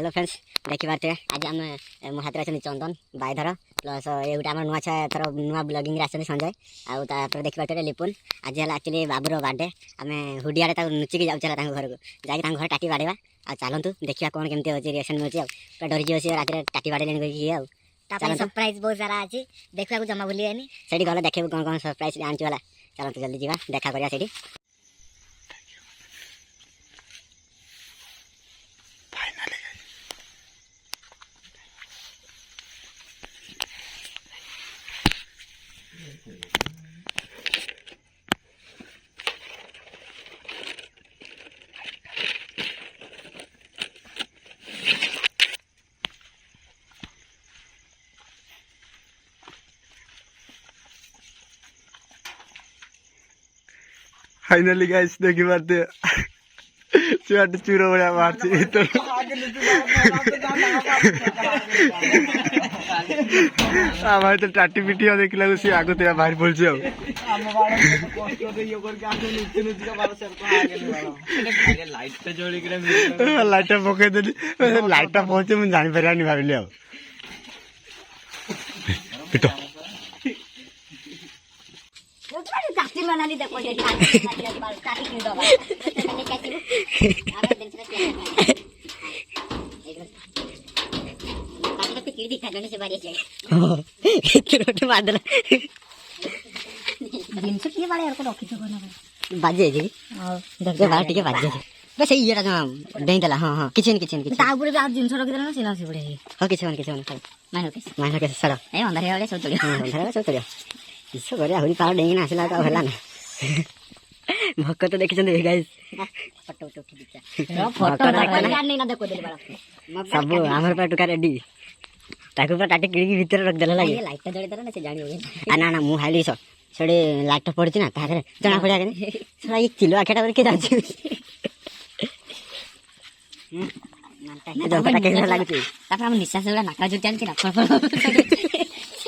Hello friends देखी पारे आज आम मो हाथ में चंदन बाईधर प्लस ये गोटे आम नुआ छुआ थर नुआ ब्लगिंग आसते संजय आउे देखी पारे लिपुन आज है एक्चुअली बाबूर बर्थडे आम हुडिया लुचिकी जाऊँ घर को जाकि घर टाटी बाड़ेवा आ चलतु देखा कौन केमती अच्छे रिएक्शन मिलूँ पूरा डरी जाए रात टाटी बाड़े सरप्राइज बहुत सारा अच्छी देखा जमा भूलिए से गले देखे कौन कौन सरप्राइज आनी वाला चलते जल्दी जावा देखा करा से फाइनली गाइस देखी पारते चुआट चूरो बड़ा मारछ तो आमार तो टाटी पिटी देखला से आगो तेरा बाहर पड़छ आ हम बाड़ा कष्ट दे यो करके आके नीचे नीचे का बाड़ा सर को आगे नहीं बाड़ा लाइट तो जोड़ी के लाइट पके देली लाइट पहुंचे मैं जानि परयानी भाबिले आ पिटो चाची मनाली देखो ये चाची क्यों दबा मैंने कैसी आगे दिन से चाची तो कीड़ी दिखा देने से बारी चाहिए किरोटे बादल दिन से किए बारे यार को रखी तो ना बाजे जी देखो बार टिके बाजे बस ये रा डें देला हां हां किचन किचन किचन ता ऊपर भी आज जिंस रखी देला ना सिला से पड़े हां किचन माइनो के सड़ा ए अंदर वाले सब चलियो अंदर सब चलियो किसो करे हुई पार डेंगी ना आसिला तो होला ना भक्क तो देखि चंदे गाइस फोटो तो खिचा फोटो नहीं ना देखो देले बाला सब हमर पर टुका रेडी ताकू पर टाटे किड़ी भीतर रख देला लागे लाइट जड़ी दर ना से जानी होगे आ ना ना मु हाली सो छडे लाइट पड़छि ना तारे जना पड़िया के सला एक किलो आखेटा पर के जाछि जनता के लागछि तापर हम निश्वास वाला नाका जो जानछि ना फड़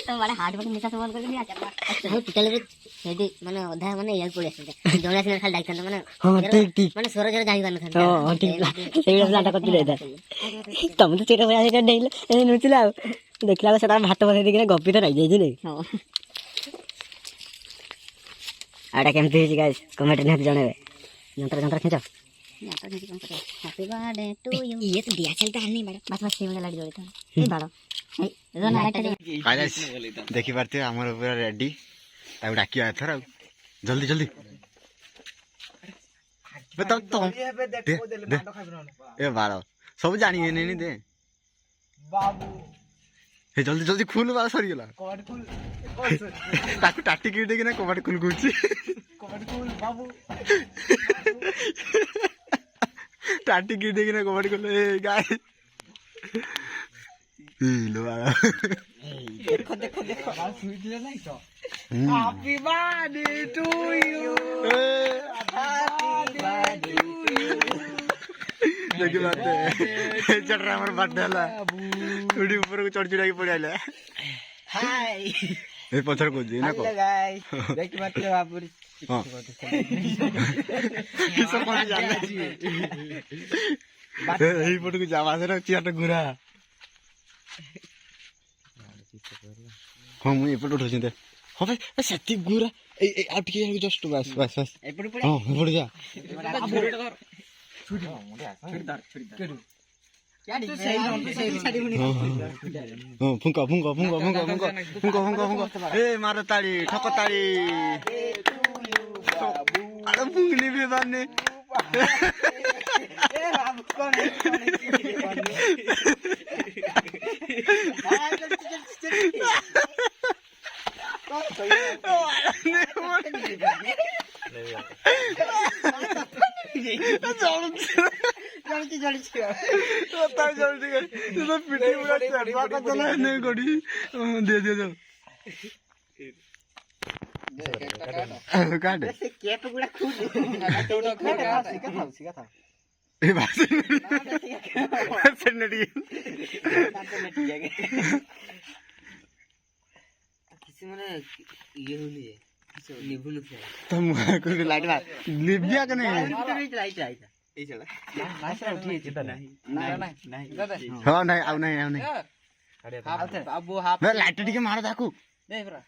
तो बड़ा हार्ड वर्क निश्वास बंद कर दिया अच्छा टोटल रे सेदी माने अधा माने यार पड़े से जोना से खाली डाइकन माने हां ठीक माने सोरो जरा जाई बन था हां ठीक सेई वाला कति देदा तुम तो चेटा बया से डेइल ए नुचिला देखला सेटा भात बसे दिखने गप्पी तो रह जाई छी हां आडा केमती छी गाइस कमेंट ने जणेबे जंतर जंतर खिंचो हैप्पी बर्थडे टू यू ये तो दिया चलता है नहीं बड़ा बस से लाइट जोड़ी था ए बड़ा देखी पारते हमर पूरा रेडी ताऊ डाकिया एथर जल्दी जल्दी बताओ तो दे ए बारो सब जानी नहीं दे बाबू हे जल्दी जल्दी खुल बा सरी गेला कबाड़ खुल ताकू टाटी की दे के ना कबाड़ खुल गुची कबाड़ खुल बाबू टाटी की दे के ना कबाड़ खुल ए गाइस लो आ देखो देखो देखो आ स्वीट ले नहीं तो happy birthday to you happy birthday to you देखी बात है चढ़ रहा हमारा बर्थडे ला उड़ी ऊपर को चढ़ चढ़ा के पड़ाइला हाय ए पछड़ को जी ना को गाइस देखी बात है बाबू हां सब कोन जानना चाहिए बात एही पट को जावा से चियाटा गुरा हाँ मुझे एपट उठो हाँ भाई सेती गुरा ए आउट के जस्ट बस बस बस एपट पड़े हां पड़ जा छुड़ी छुड़ी क्या तू सही साड़ी मुनी हां फुंका फुंका फुंका फुंका फुंका फुंका फुंका फुंका ए मारो ताली ठक ताली अरे फुंगली भी बाने ए बाबू कौन दे दे दो काट केप गुड़ा खुद टोटो खा सिका था ए बात नटी किसी माने ये होनी है निभुन तुम को लाइट मार लिव दिया कि नहीं लाइट ଏଇ ଚଲା ନାଇଁ ସାର୍ ଉଠି ହେଇଛି ନାହିଁ ନାହିଁ ହଁ ନାଇଁ ଆଉ ନାଇଁ ବାବୁ ହାପି ଲାଇଟ୍ ଟିକେ ମାର ତାକୁ ଦେ ପୁରା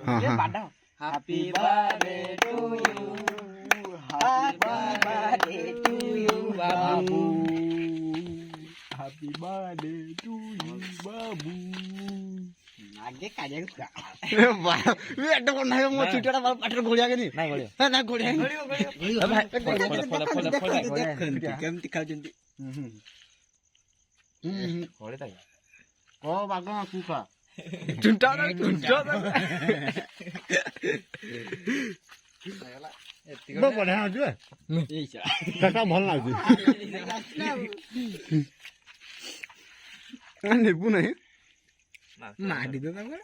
ହଁ ହଁ ବାଡା happy birthday to you happy birthday to you ବାବୁ ହାପି ବାର୍ଥଡେ ଟୁ ୟୁ ବାବୁ ଆଗେ କାଢିବାକୁ ଏଟା କଣ ନାହିଁ ମୋ ଚୁଟିଟା ପାଟିରେ ଗୋଳିଆ କେନି ନାଇଁ ଗଳିବ ନା ଗୋଳିଆ କେମିତି ଖାଉଛନ୍ତି ଓ ବାଗ ତୁ ଖା ବଢିଆ ଅଛି ସେଟା ଭଲ ଲାଗୁଛି ନେବୁ ନାହିଁ ମାଡି ଦେ ତାଙ୍କୁ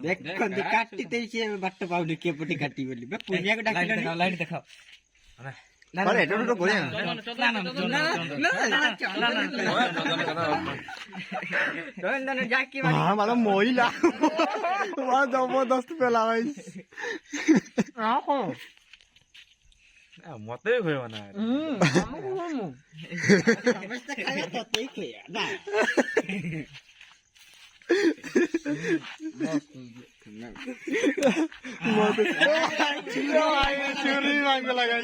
ଦେଖନ୍ତି କାଟି ଦେଇଛି ବାଟ ପାଉନି କେପଟେ କାଟି ବୋଲି ପୁନିଆକୁ ଡାକିଲାଣି ଲାଇଟ୍ ଦେଖାଅ ଆରେ ଏଟା ତ ବଢିଆ हाँ मतलब मोइला वहाँ जबरदस्त पेला भाई ମତେ ବି ହୁଏ ନା चूरी मांग लगा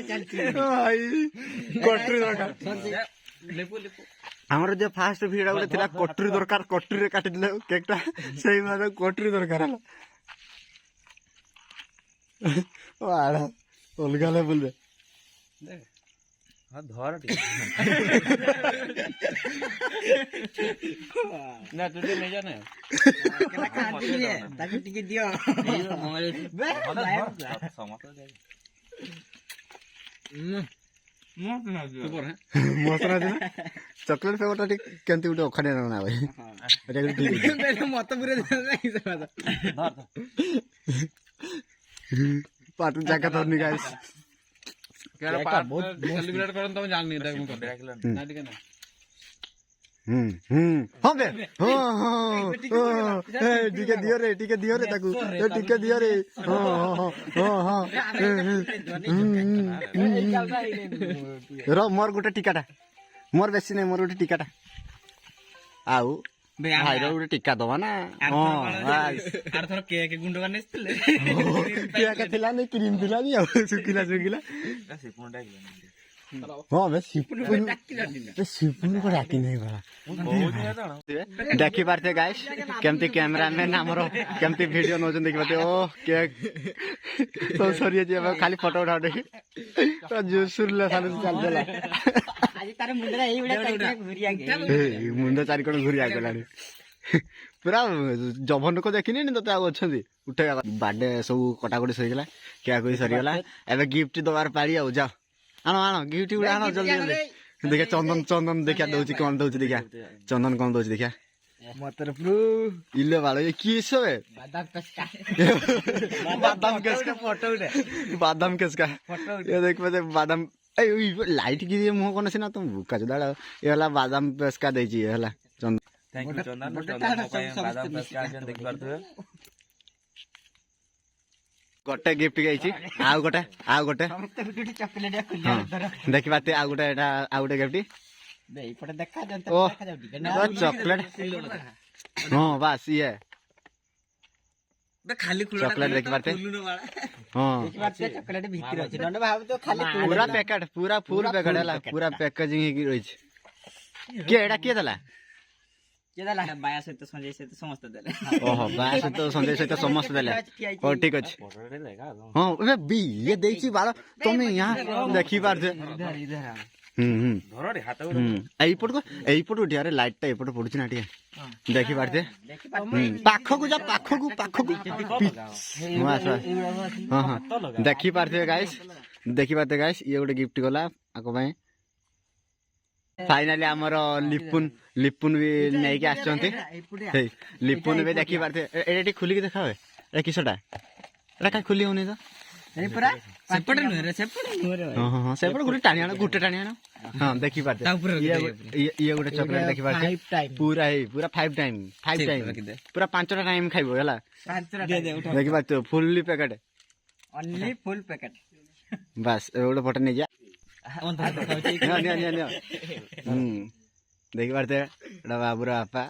भाई कटरी दरकार ଆମର ଯୋଉ ଫାଷ୍ଟ ଭିଡ ଗୋଟେ ଥିଲା କଟୁରୀ ଦରକାର କଟୁରୀରେ କାଟିଥିଲେ କେକ୍ ଟା ସେଇ ମାନେ କଟୁରୀ ଦରକାର ହେଲା ଆଡା ଅଲଗା ଲେବୁଲ ରେ ଧର ଟିକେ ନା ତୁ ଟିକେ ନେଇଯା ନା ତାକୁ ଟିକେ ଦିଅ ମସଲା ଦିନ ଚକଲେଟ ଫ୍ଲେଭର ଟା ଟିକେ କେମିତି ଗୋଟେ ଅଖାଡିଆ ନା ଭାଇ ଏଟା ଠିକ ମତେ ପୁରା ପାଟ ଜାଗା ଧରନି ଗାଇସ୍ ସେଲିବ୍ରେଟ କରନ୍ତୁ ତମେ ଜାଣିନି ତାକୁ ମୁଁ ନା ଟିକେ ନା ହଁ ବେ ହଁ ହଁ ଟିକେ ଦିଅ ରେ ତାକୁ ଟିକେ ଦିଅ ରେ ହଁ ହଁ ହଁ ର ମୋର ଗୋଟେ ଟିକାଟା ମୋର ବେଶୀ ନାହିଁ ମୋର ଗୋଟେ ଟିକାଟା ଆଉ ଭାଇର ଗୋଟେ ଟିକା ଦବା ନା ହଁ ଆରଥର କେକ୍ ଗୁଣ୍ଡ ନେଇଥିଲେ କେକ୍ ଥିଲା ନି କ୍ରିମ ଥିଲା ନି ଆଉ ଶୁଖିଲା ହଁ ବେ ସିପୁନ को डाकी नहीं भला देखी पारते गाइस केमती कैमरामैन हमरो केमती वीडियो नोजन देखि पाते ओ केक तो सरिया जे खाली फोटो उठा दे तो जोसुर ले साले चल देला आज तार मुंडरा एई बडा घुरिया गे मुंड चारि कोण घुरिया गेलानी पूरा जभन को देखिनी नि तते आ अछंती उठे बर्थडे सब कटाकटी सही गेला केक कोई सरी गेला एबे गिफ्ट दबार पाड़ी आ जा आनो आनो गिफ्ट गुड़ा आनो जल्दी जल्दी देखा चंदन देखा दउची कोन दउची देखा चंदन कोन दउची देखा मतर प्रू इले वाले ये की सबे बादाम केसका फोटो उठे बादाम केसका ये देख पे बादाम ए लाइट की मुंह कोन से ना तुम बुका जदाड़ा ये वाला बादाम पेस्का देजी हला चंदन थैंक यू चंदन बादाम पेस्का देख पारथुए गोटे गिफ्ट गई आउ गोटे चॉकलेट देखी पाते आउ गोटे एटा आउ गोटे गिफ्ट एपटे देखा ओ चॉकलेट हाँ बस ये खाली चॉकलेट देखी पाते हाँ चॉकलेट भीतर अछि दंड भाव तो खाली पूरा पैकेट पूरा फुल पैकेट है पूरा पैकेजिंग ही रही के एटा के दला केदाला बाया सहित संजय सहित समस्त देले ओहो बाया सहित संजय सहित समस्त देले ओ ठीक अछि हां ए बी ये देखी बालो तुम यहां देखी पार छे धरडी हाथ एईपट को एईपट उठी अरे लाइट टा एपट पडुछ ना टिया देखी पार छे पाखो को जा पाखो को हां हां देखी पार छे गाइस देखी पाते गाइस ये गोटे गिफ्ट गला आको भाई फाइनली आमर लिपुन भी नहीं के आछंती लिपुन भी देखि पारते एटी खुली के देखावे ए किसटा एटा का खुली होनी तो ए पूरा सेपट नुरे हां हां सेपट गुटे टाणियाना हां देखि पारते ये गुटे चॉकलेट देखि पारते पूरा 5 टाइम पूरा 5 टाइम खाइबो हला 5 दे दे उठा देखि पारते fully packet only full packet बस एगोटे फोटो नहीं जा ଦେଖିପାରୁଥିବେ ଏଟା ବାବୁର ବାପା।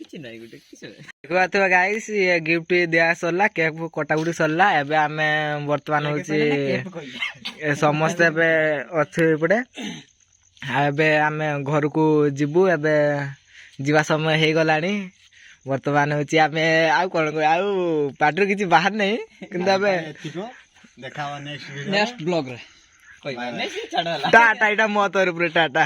ଦେଖିପାରୁଥିବା ଗାଇସ୍ ଇଏ ଗିଫ୍ଟ ଦିଆ ସରିଲା, କେକ୍ କଟାକୁଟି ସରିଲା। ଏବେ ଆମେ ବର୍ତ୍ତମାନ ହଉଛି ସମସ୍ତେ ଏବେ ଅଛୁ ଏପଟେ। ଆଉ ଏବେ ଆମେ ଘରକୁ ଯିବୁ। ଏବେ ଯିବା ସମୟ ହେଇଗଲାଣି। ବର୍ତ୍ତମାନ ହଉଛି ଆମେ ଆଉ କଣ ଆଉ ପାଟିରୁ କିଛି ବାହାର ନାହିଁ, କିନ୍ତୁ ଏବେ ଦେଖା ହବ ନେକ୍ସଟ ନେକ୍ସଟ ବ୍ଲଗ ରେ ଟାଟା। ଏଇଟା ମୋ ତରଫରୁ ଟାଟା।